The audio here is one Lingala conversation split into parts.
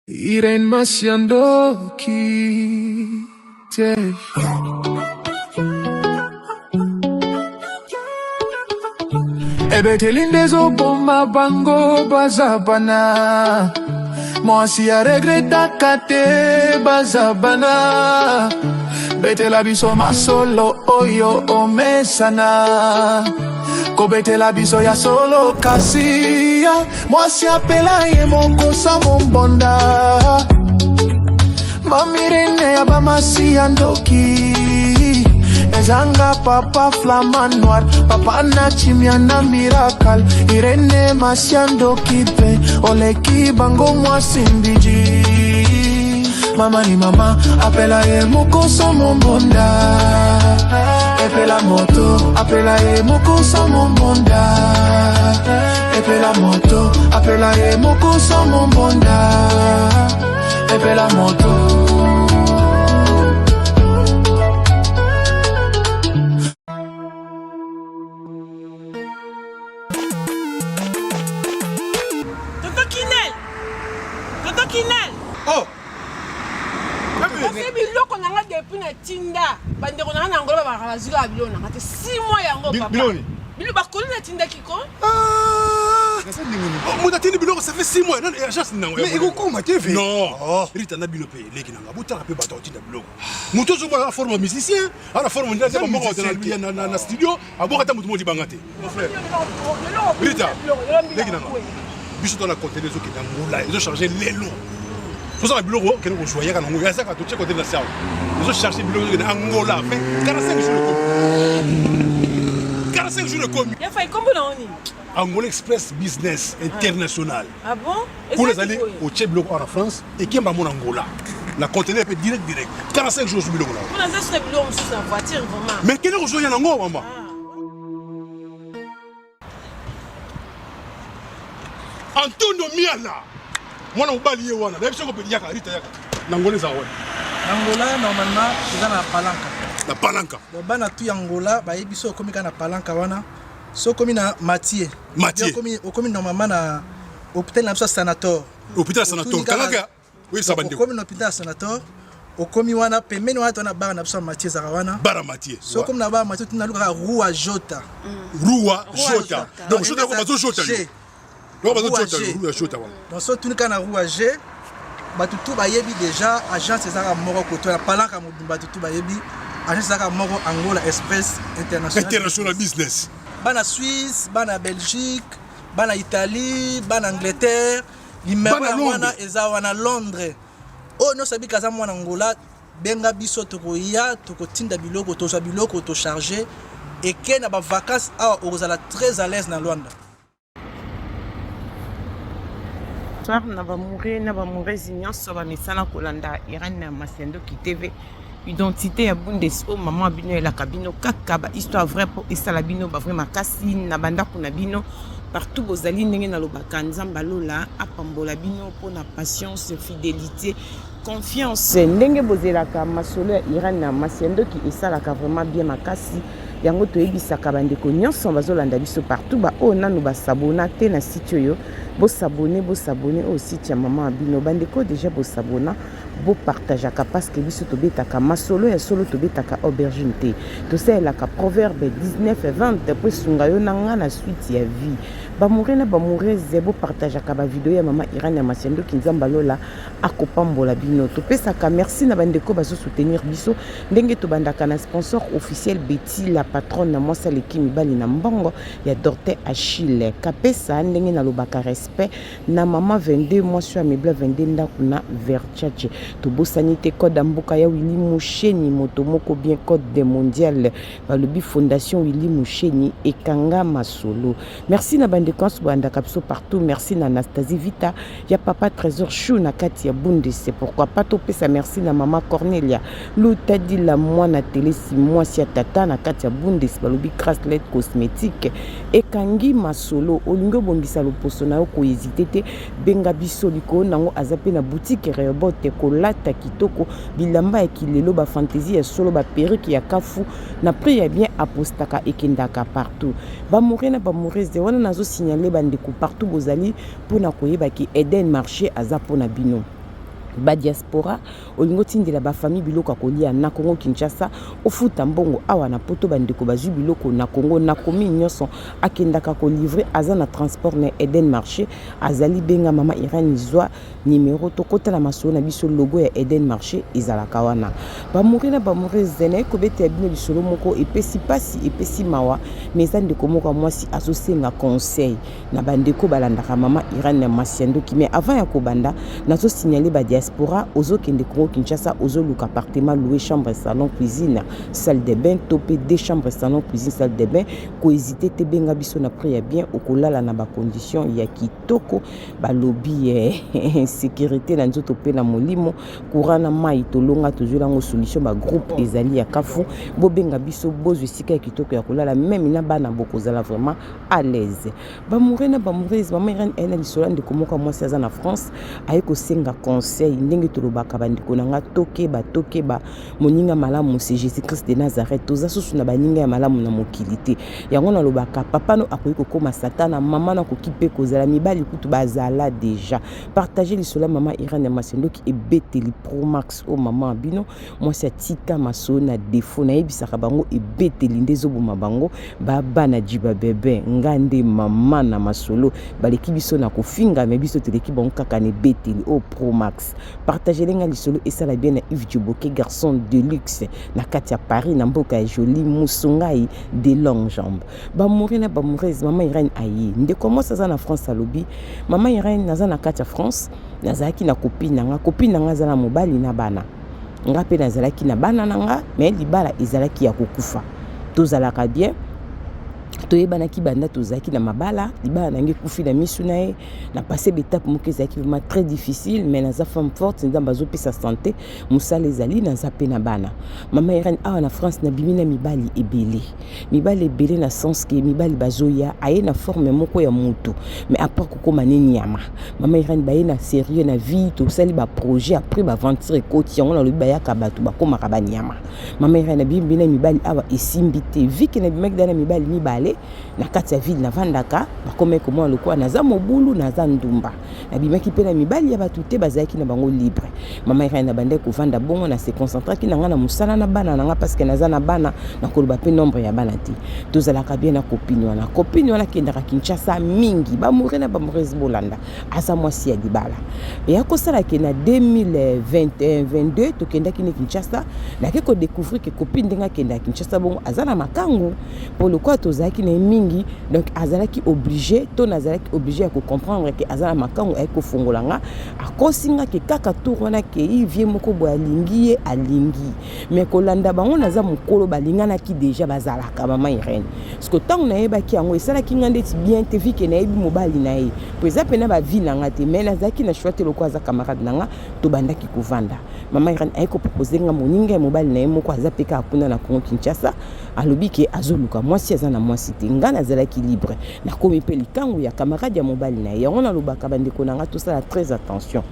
Irene Masiandoki. Ebe telindezo bomba bango bazabana. Mwasi a regreta kate bazabana. Bete la biso masolo oyo omesana. Kobete la biso ya solo kasia. Mwasi apela ye moko sa mombonda. Mamirene ya bamasi andoki. Ezanga papa flaman noir. Papa na chimia na miracle. Irene Masiandoki pe. Oleki bango mwasi mbiji. Mama ni mama, apela ye moko so mombonda. Epela moto, apela ye moko so mombonda. Epela moto, apela ye moko so mombonda. Epela moto. Toto Kinel. Oh. Kasi biloko nanga depuis na tinda bandeko nanga na ngolo ba bazila biloko nanga te 6 mois yango papa. Biloni. Bilo bakoli na tinda kiko? Nasa ndingini. Mo na tinda biloko ça fait 6 mois non agence nango. Mais iko ma TV. Non. Rita na bilo pe leki nanga butaka pe bato tinda biloko. Muto zo ba forme musicien, ala forme ndela ba moko na studio, aboka ta mutu mo di bangate. Mon frère. Rita. Leki nanga. Biso dans la conteneur zo ki nangola, ils ont changé l'élo. Faut ça biloko que nous joyeux quand on ça quand tu côté de la salle. Ils ont cherché biloko de Angola, fait 45 jours de 45 jours de commis. Il a fait combien d'années? Angola Express Business International. Ah bon? Pour les aller au Tchèque biloko en France et qui m'a mon Angola. La conteneur peut direct 45 jours sur biloko là. On a ça sur biloko sur la voiture vraiment. Mais quel est joyeux en Angola maman? Antonio Miala. Moi on va lier wana. D'ailleurs on peut dire Rita yaka. Nangola za wana. Angola normalement c'est na palanka. La palanka. Donc bana tu Angola ba yebiso komi kana palanka wana. So komi na Mathieu. Mathieu. Komi normalement na hôpital na sanator. Hôpital sanator. Kalanga. Oui ça bande. Komi na hôpital sanator. Okomi wana pembeni wana tona bara na biso Mathieu zarawana. Bara Mathieu. So komi na bara Mathieu tuna luka Rua Jota. Rua Jota. Donc Jota ko bazo Jota. Donc so tuni kana Rua G batutu bayebi déjà agence ezaka moko koto na palanka mobimba batutu bayebi agence ezaka moko Angola Express International Business. Bana Suisse, bana Belgique, bana Italie, bana Angleterre, limero wana eza wana Londres. Oh no sabi kaza mwana Angola benga biso tokoya tokotinda biloko toza biloko to charger et que na ba vacances a ozala très à l'aise na Luanda. Na ba mourir nyonso ba misala kolanda Irene Masiandoki TV identité ya Bundeso maman bino la kabino kaka ba histoire vraie pour esala bino ba vraiment makasi na banda kuna bino partout bozali ndenge na lobaka nzamba lola apambola bino pour na patience fidélité confiance ndenge bozelaka masolo ya Irene Masiandoki esalaka vraiment bien makasi yango toyebisaka bandeko nyonso bazolanda biso partout ba o nanu ba sabona te na site oyo bo s'abonner au site ya maman abino bandeko déjà bo s'abona bo partageaka parce que biso tobetaka masolo ya solo tobetaka aubergine te to selaka proverbe 19:20 po sunga yo nanga na suite ya vie ba mourir zebo partageaka ba vidéo ya maman Irene Masiandoki nzamba lola akopambola bino to pesaka merci na bandeko bazo soutenir biso ndenge to bandaka na sponsor officiel Betty la patronne na mwasa leki mibali na mbongo ya Dorte Achille kapesa ndenge na lobaka respect na mama 22 mois sur mebla 22 ndakuna verchache to bosanité code mboka ya Willy Musheni motomoko bien code de mondial balobi fondation Willy Musheni ekanga masolo merci na bandeko bandaka biso partout merci na Anastasie Vita ya papa trésor chou na kati ya bunde c'est pourquoi pas to pesa merci na mama Cornelia lutadi la mwana télé si moi si tata na kati ya bundes balobi Craslet cosmétique ekangi masolo olingo bongisa loposo na ko hésiter te benga biso liko nango azape na boutique Rehoboth kolata kitoko bilamba ya kilelo ba fantaisie ya solo ba perruque ya kafu na prix ya bien apostaka ekendaka partout ba mourir na ba mourir de wana nazo signaler bandeko partout bozali pona koyeba ki Eden marché aza pona bino ba diaspora olingo tindela ba famille biloko kolia na Congo Kinshasa ofuta mbongo awa na poto bandeko bazwi biloko na Congo na komi nyonso akendaka ko livrer aza na transport na Eden Marché azali benga mama Irène Zwa numéro to kota na masolo na biso logo ya Eden Marché ezalaka wana ba mourir zene ko bete bino lisolo moko epesi pasi epesi mawa meza ndeko moko mwasi azosenga conseil na bandeko balandaka mama Irène Masiando ki mais avant ya kobanda nazo signaler ba diaspora ozokende Congo Kinshasa ozoluka appartement loué chambre salon cuisine salle de bain topé deux chambres salon cuisine salle de bain ko hésiter te benga biso na prix ya bien okolala na ba condition ya kitoko ba lobby sécurité na nzoto pe na molimo courant na mai tolonga toujours lango solution ba groupe ezali ya kafu bo benga biso bozo sika ya kitoko ya kolala même na bana bokozala vraiment à l'aise ba mourir maman Irène ena lisola ndeko moko mwasi aza na France ayeko senga conseil ndenge tolobaka bandeko nanga tokeba moninga malamu c'est Jésus Christ de Nazareth toza susu na baninga ya malamu na mokilité yango na lobaka papa no akoyi kokoma satana mama na kokipe kozala mibali kutu bazala déjà partager lisola mama Irène Masiando ki ebeteli Pro Max o mama bino mwasi atika maso na défaut na yebisaka bango ebeteli ndezoboma bango bana jiba bebe ngande mama na masolo baleki biso na kofinga me biso teleki bango kaka ne beteli o Pro Max partager lenga lisolo esala bien na Yves Djoboke garçon de luxe na kati ya Paris na mboka ya Jolie Musongai de longue jambe ba mourir mama Irène aye ndeko mo sa na France alobi mama Irène naza na kati ya France nazalaki na copine nanga zala mobali na bana nga pe nazalaki na bana nanga mais libala ezalaki ya kokufa tozalaka bien toyebana ki banda tozaki na mabala libala nange kufi na misu na ye na passé l'étape moko ezaki vraiment très difficile mais naza femme forte nzamba zo pesa santé musala ezali naza pe na bana mama Irène awa na France na bimina mibali ebele na sens que mibali bazoya aye na forme moko ya mutu mais après kokoma nini yama mama Irène baye na sérieux na vie to sali ba projet après ba aventure côté yango na lobi bayaka bato bakoma kabanyama mama Irène bimina mibali awa esimbite vie que na bimek dana mibali mibale na kati ya ville na vandaka bakome ko mwa lokwa naza mobulu naza ndumba na bimaki pe na mibali ya batu te bazaki na bango libre mama Irène na bande ko vanda bongo na se concentrer ki nanga na musala na bana nanga parce que naza na bana na koloba pe nombre ya bana te tozalaka bien na copine wana kendaka Kinshasa mingi ba mourir na ba mourir bolanda asa mwasi ya dibala ya kosala ke na 2021-22 to kendaki ni Kinshasa na ke ko découvrir que copine ndenga kendaki Kinshasa bongo azana makangu pour le quoi tozaki na mingi donc azalaki obligé to nazalaki obligé à comprendre que azala makangu ay ko fongolanga akosinga ke kaka tour wana ke vie moko bo alingi mais kolanda bango naza mokolo balingana ki déjà bazalaka mama Irène parce que tant na yeba ki yango esala ki ngande ti bien te vi ke na yebi mobali na ye pour ça pena ba vie nanga te mais nazaki na choix te lokwa za camarade nanga to bandaki kovanda mama Irène ay ko proposer nga moninga mobali na ye moko azapeka akuna na Congo Kinshasa alobi ke azoluka mwasi azana mwasi te ngana zalaki libre na komi pe likangu ya camarade ya mobali na ye yango na lobaka bandeko nanga tout ça très attention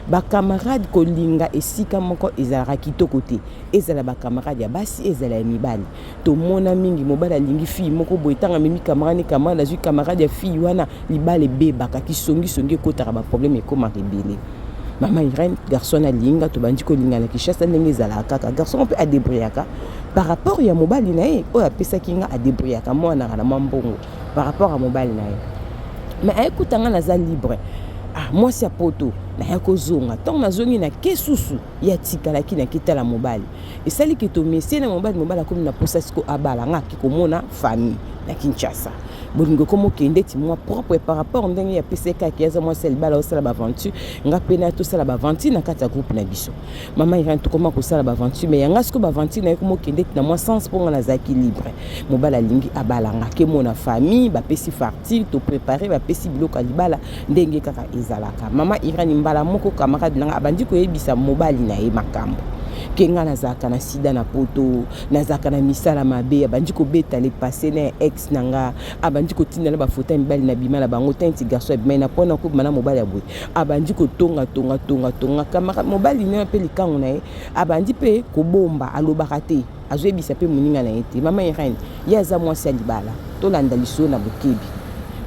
ba camarade kolinga esika moko ezalaka kitoko te ezala ba camarade ya basi ezala ya mibali to mona mingi mobali alingi fille moko boyetanga memi camarade azwi camarade ya fille wana libale bebaka kisongi kotaka ba problème ekoma rebele mama Irène garçon alinga to bandi kolinga na Kinshasa ndenge ezalaka kaka garçon peut adébrouillaka par rapport ya mobali na ye oyo apesaki nga adébrouillaka mwana na mambongo par rapport à mobali na ye mais ekutanga naza libre moi c'est poto na yako zonga tant na zongi na kesusu ya tikalaki na kitala mobali et sali ke to mesie na mobali comme na posa siko abala nga ki komona famille na Kinshasa bolingo komo kende ti moi propre par rapport ndenge ya PCK ki yaza moi sel bala osala ba aventure nga pena to sala ba aventure na kata groupe na biso mama Irène to koma ko sala ba aventure mais yanga siko ba aventure na komo kende ti na moi sens ponga na zaki libre mobala lingi abala nga ke mona famille ba pesi farti to préparer ba pesi biloko libala ndenge kaka ezalaka mama Irène mbala moko camarade nanga abandi ko yebisa mobali na ye makambo kenga nazaka na sida na poto nazaka na misala mabe abandi ko beta le passé na ex nanga abandi ko tinda na ba photo mbali na bimala bango tenti garçon mais na pona ko mana mobali abwe abandi ko tonga kamara mobali ne pe likango na ye abandi pe ko bomba alobaka te azwebisa pe muninga na yete mama Irène yaza mwasi alibala to landa liso na bokebi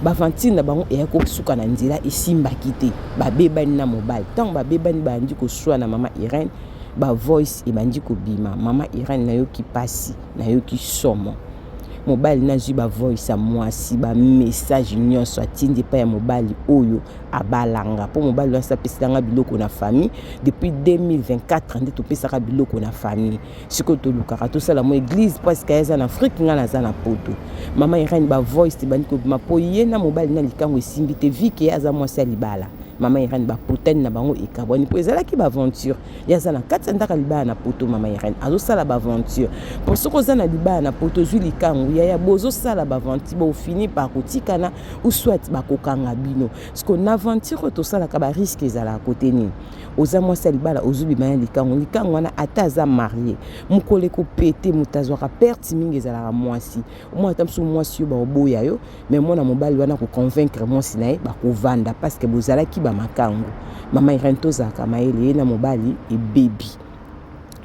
bavantire na bango eya kosuka na nzela esimbaki te babebani na mobali ntango babebani bandi koswa na mama Irène voice ebandi kobima mama Irène nayoki pasi nayoki somo mobali nazwi voice ya mwasi message nyonso atindi pa ya mobali oyo abalanga po mobali wasa peselanga biloko na famille depuis 2024 nde topesaka biloko na famille siko tolukaka tosala mo église presque eza na Afrique nga naza na poto mama Irène voice ebandi kobima po ye na mobali na likango esimbi te vike aza mwasi ya libala mama Irène potani na bango ekabwani po ezalaki aventure yaza na kati ndaka libala na poto mama Irène azosala aventure po soko za na libala na poto zwi likango ya bozo sala aventure bo fini par kotikana ou soit bakokanga bino parce que aventure to sala ka ba risque ezala côté ni oza mwasi ya libala ozubi maya likango wana ata aza marié mukole ko pété mutazwaka perte mingi ezala mwasi moi atamso mwasi yo ba oboya yo mais mona mobali wana ko convaincre mwasi na ye bakovanda parce que bozalaki makango mama Irène tozaka maele na mobali e baby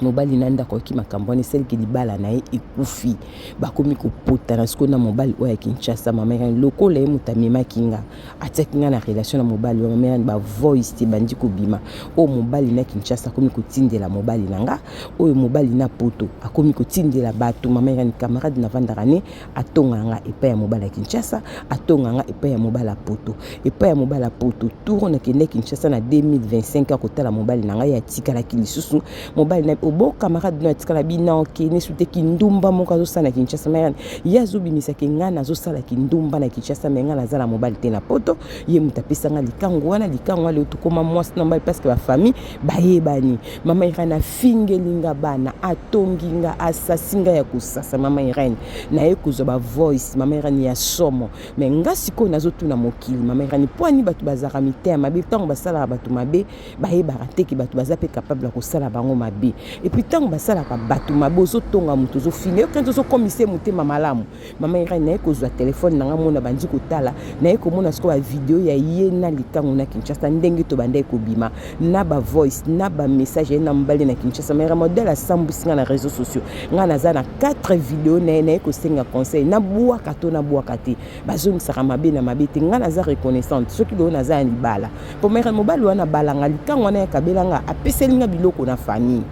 mobali nanda ko ki makambo ne sel ki libala na ye ekufi bakomi ko pota na siko na mobali oya Kinshasa mama Irène lokola ye mutamema kinga atakinga na relation na mobali wa mama Irène voice te bandi ko bima o mobali na Kinshasa komi ko tindela mobali nanga o mobali na poto akomi ko tindela bato mama Irène camarade na vandarane atonganga epa ya mobali ya Kinshasa atonganga epa ya mobali ya poto epa ya mobali ya poto tour na kende Kinshasa na 2025 akotala mobali nanga ya tikala kilisusu mobali na obo camarade no atikala bina oke ne sute kindumba moko azosala Kinshasa mayane yazo bimisa ke ngana azosala kindumba na Kinshasa menga nazala mobali te na poto ye mutapesa nga likango wana likango le tukoma mwasi na mobali parce que ba famille bayebani mama Irène fingelinga bana atonginga asasinga ya kusasa mama Irène na ekuzo ba voice mama Irène ya somo menga siko nazotuna mokili mama Irène poani batu bazaka mitema mabe tango basala batu mabe bayebaka te ki batu bazape capable ko sala bango mabe et puis tant basala ka batu mabozo tonga mutu zo finir quand zo commissaire mutema malamu mama Irène na ekozwa téléphone nanga mona bandi kotala na ekomona siko ba video ya ye na likango na Kinshasa ndenge to bande ko bima na ba voice na ba message na mbali na Kinshasa mera modèle a sambusinga na réseaux sociaux nga naza na 4 vidéos na ekosenga conseil na bua kato na bua kati bazongi saka mabe na mabe te nga naza reconnaissante soki do naza libala po mera mobali wana balanga likango na kabelanga apeselinga biloko na famille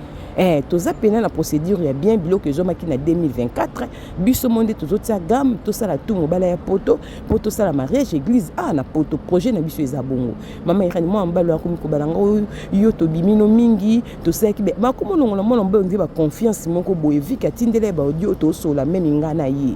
toza pena na procédure ya bien biloko ezomaki na 2024 biso monde tozotia gamme tosala tout mobala ya poto sala mariage église na poto projet na biso eza bongo mama Irène moi mbalo akomi ko balanga yo to bimino mingi tosaki be makomo longola mona mbo ngi ba confiance moko boye vika tindele ba audio to sola même ngana ye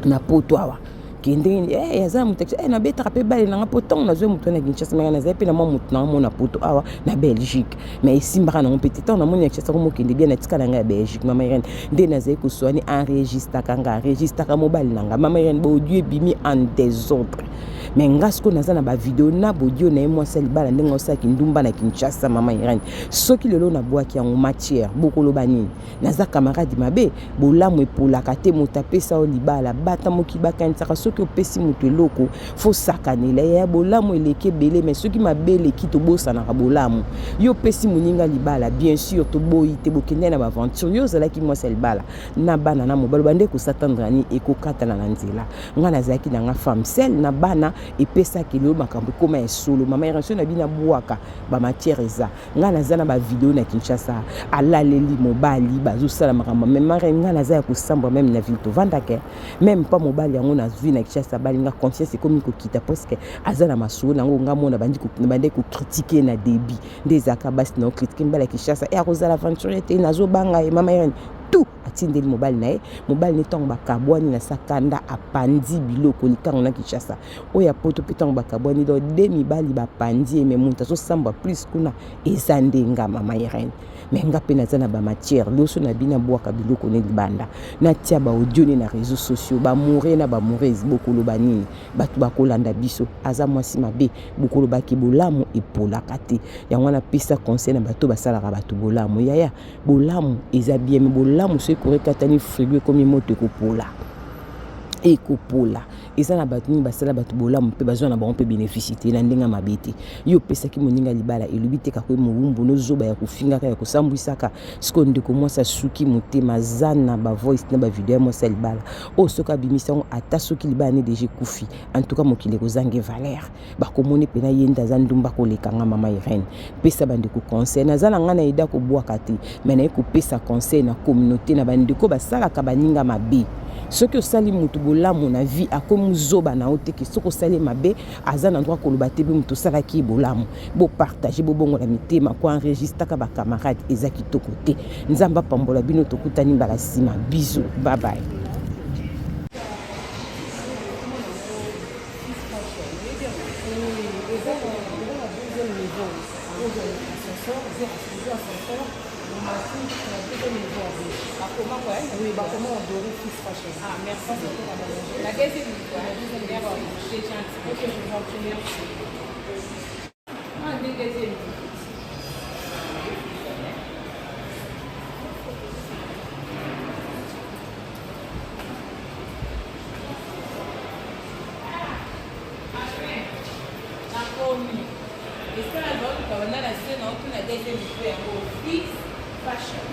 na poto awa kende yaza mutekse na betra pe bale na potong na zo mutu na Kinshasa na zape na mo mutu na mo na poto awa na Belgique mais isimba na petit temps na mo na Kinshasa ko kende bien na tikala nga Belgique mama Irène nde na zai ko soani enregistre ka mobile nanga mama Irène bo audio bimi en désordre mais ngasko naza na ba video na bodio na moi sel bala ndenge osaki ndumba na Kinshasa mama Irène soki lelo na boaki en matière bokolo bani naza camarade mabe bolamu epola kate motapesa o libala bata moki bakanisaka soki opesi mutu eloko fo sakanela ya bolamu eleke belé mais soki mabele ki to bosana ka bolamu yo pesi muninga libala bien sûr to boyi te bokende na aventure yo zalaki moi sel bala na bana na mobalo bande ko satandrani ekokatana na nzela nga nazaki na nga femme sel na bana epesa kilo makambo koma ya solo mama Irène na bina buaka ba matière eza nga naza na ba video na Kinshasa alaleli mobali bazosala makambo même mara nga naza ya kosamba même na ville to vandake même pas mobali yango na vie na Kinshasa balinga conscience comme ko kita parce que azana masolo nango nga mona bandi ko critiquer na débit des akabas na critiquer mbala Kinshasa et akozala aventure te nazo banga e mama Irène tout atindeli mobali na ye mobali ne tongo bakabwani na sakanda apandi biloko likango na Kinshasa oya poto pitango bakabwani do demi bali bapandi me munta so samba plus kuna ezandenga mama Irène menga pe na zana ba matière loso na bina bwaka biloko ne libanda na tia ba audio na réseaux sociaux ba mourir na ba moureuse bokolo banini batu bakolanda biso aza mwasi mabe bokolo baki bolamu epola kate yango na pesa conseil na bato basala ka batu bolamu yaya bolamu eza bien bolamu se kore katani frigo comme moto ko pola ekopola eza na bato nini basala bato bolamu mpe bazwa na bango mpe bénéficité na ndenge mabe te yo opesaki moninga libala elobi te kakoye mowumbu nozoba ya kofingaka ya kosambwisaka siko ndeko mwasi suki motema aza na bavoice na bavideo ya mwasi ya libala oyo soki abimisi yango ata soki libala ne deja ekufi en tout cas mokili ekozange valeur bakomoni mpena ye nde aza ndumba kolekanga mama Irene pesa bandeko conseil naza na ngai na yeda kobwaka te me naye kopesa conseil na communauté na bandeko basalaka baninga mabe soki osali mutu bolamu na vie akomi zoba na ote ke soki osali mabe aza na droit koloba te mpe mutu osalaki bolamu bopartage bobongola mitema koenregistraka bacamarade eza kitoko te nzambe apambola bino tokutani mbala nsima biso babai. Oui, bah comment on doit Fils Fashion. Ah, merci beaucoup. La deuxième fois, c'est gentil. Ok, je vous en prie, merci. Ah, deuxième. Fils Fashion.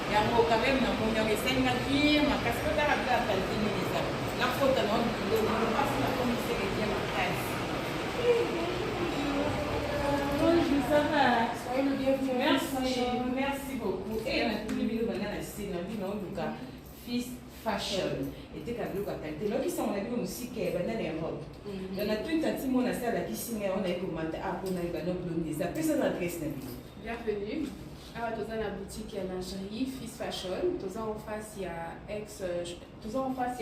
Yango quand même na mon yango senga bien ma casquette à la qualité des ça la photo non le passe la commission de bien ma classe bonjour ça va soyez le bienvenu merci beaucoup et on a tous les vidéos maintenant la scène na bino duka Fils Fashion était kabilo ka qualité là qui sont on a vu musique et banana et robe on a tout un petit mot na ça la qui signe on a commenté à on a eu banane blonde ça personne adresse na bino bienvenue. Alors, dans la boutique lingerie Fils Fashion, en face il y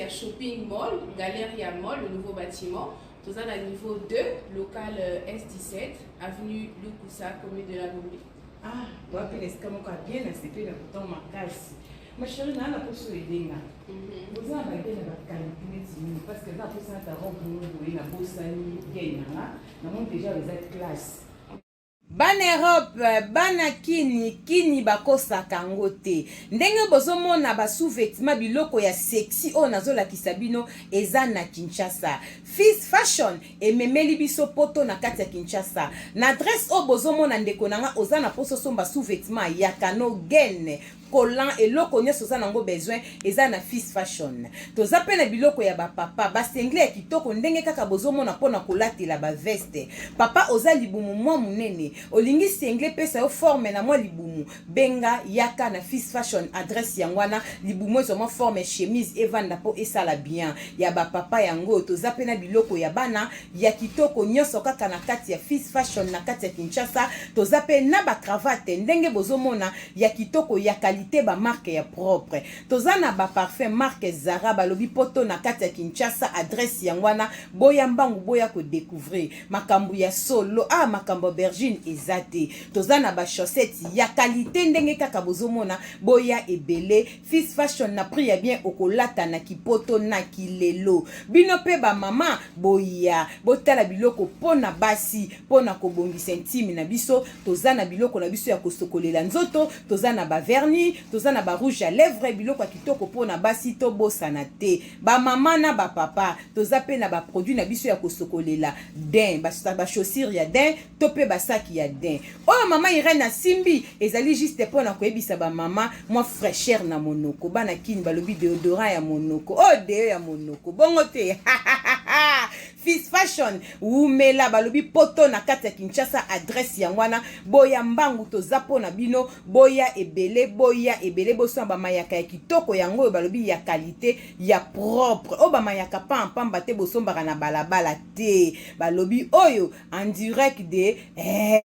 a Shopping Mall, Galeria Mall, le nouveau bâtiment. Dans à niveau 2, local S17, avenue Lukusa, commune de la Gombe. Ah, tu as bien accepté le bouton ma casse. Ma chérie, n'a pas sur les dégâts. Vous avez bien la qualité parce que là, tout ça, tu as rencontré la bosse à l'île, nous déjà les classes. Bana Europe, bana kini bakosaka yango te ndenge bozomona ba sous-vêtements biloko ya sexy o nazola kisabino eza na Kinshasa. Fils Fashion ememeli biso poto na kati ya Kinshasa. Na adresse o bozomona ndeko nanga oza na poso somba sous-vêtements ya kano gen collant et loko nyoso za nango besoin eza na Fils Fashion. Toza pe na biloko ya ba papa ba sengle ya kitoko ndenge kaka bozomona pona kolatela ba veste. Papa oza libumu mwa munene olingi sengle pesa yo forme na mwa libumu benga yaka na Fils Fashion adresse yangwana libumu ezo mwa forme chemise evanda po esala bien ya ba papa yango toza pe na biloko ya bana ya kitoko nyoso kaka na kati ya Fils Fashion na kati ya Kinshasa toza pe na ba cravate ndenge bozomona ya kitoko ya qualité ba marque ya propre toza na ba parfum marque Zara balobi poto na kati ya Kinshasa adresse yangwana boya mbangu boya ko découvrir makambu ya solo makambo bergine ezate toza na ba chaussettes ya qualité ndenge kaka bozomona boya ebele Fils Fashion na prix ya bien okolata na kipoto na kilelo bino pe ba mama boya botala biloko pona basi pona kobongisa intime na biso toza na biloko na biso ya kosokolela nzoto toza na ba vernis toza na ba rouge à lèvres biloko ya kitoko pona basi to bosana te ba mama na ba papa toza pe na ba produit na biso ya kosokolela din ba chaussures ya din to pe ba sac ya din oh mama Irene Simbi ezali juste pona koyebisa ba mama moi fraîcheur na monoko bana kini balobi déodorant ya monoko oh deo ya monoko bongo te Fils Fashion umela balobi poto na kati ya Kinshasa adresse yangwana boya mbangu toza pona bino boya ebele boso ba mayaka ya kitoko yango balobi ya qualité ya propre o ba mayaka pamba te bosombaka na balabala te balobi oyo en direct de